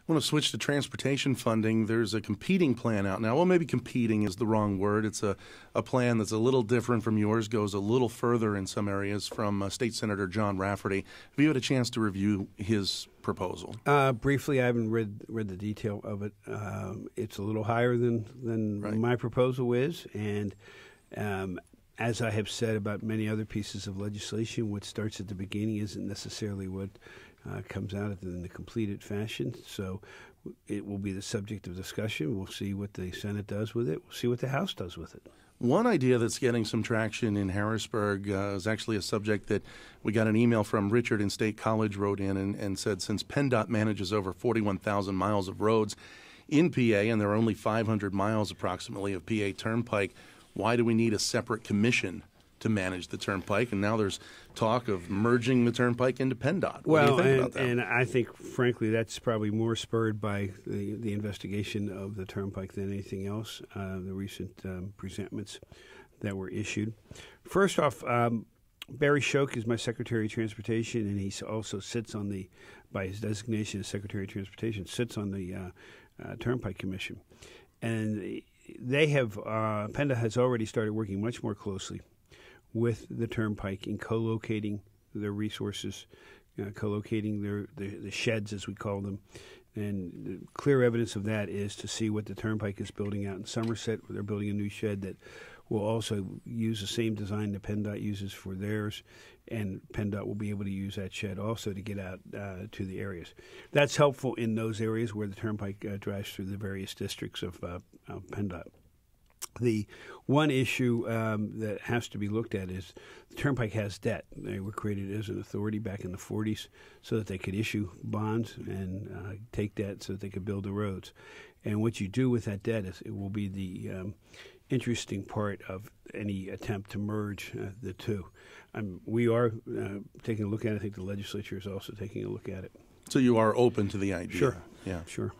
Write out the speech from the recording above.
I want to switch to transportation funding. There's a competing plan out now. Well, maybe competing is the wrong word. It's a plan that's a little different from yours, goes a little further in some areas from State Senator John Rafferty. Have you had a chance to review his proposal? Briefly, I haven't read the detail of it. It's a little higher than Right. my proposal is, and as I have said about many other pieces of legislation, what starts at the beginning isn't necessarily what comes out in the completed fashion. So it will be the subject of discussion. We'll see what the Senate does with it. We'll see what the House does with it. One idea that's getting some traction in Harrisburg is actually a subject that we got an email from Richard in State College wrote in and said, since PennDOT manages over 41,000 miles of roads in PA, and there are only 500 miles approximately of PA Turnpike, why do we need a separate commission to manage the Turnpike? And now there's talk of merging the Turnpike into PennDOT. What do you think about that? And I think, frankly, that's probably more spurred by the investigation of the Turnpike than anything else, the recent presentments that were issued. First off, Barry Shoke is my Secretary of Transportation, and he also sits on by his designation as Secretary of Transportation, sits on the Turnpike Commission. And they have, PennDOT has already started working much more closely with the Turnpike in co-locating their resources, co-locating the sheds, as we call them. And clear evidence of that is to see what the Turnpike is building out in Somerset, where they're building a new shed that will also use the same design that PennDOT uses for theirs, and PennDOT will be able to use that shed also to get out to the areas. That's helpful in those areas where the Turnpike drives through the various districts of PennDOT. The one issue that has to be looked at is the Turnpike has debt. They were created as an authority back in the 40s so that they could issue bonds and take debt so that they could build the roads. And what you do with that debt is it will be the interesting part of any attempt to merge the two. We are taking a look at it. I think the legislature is also taking a look at it. So you are open to the idea? Sure. Yeah. Sure.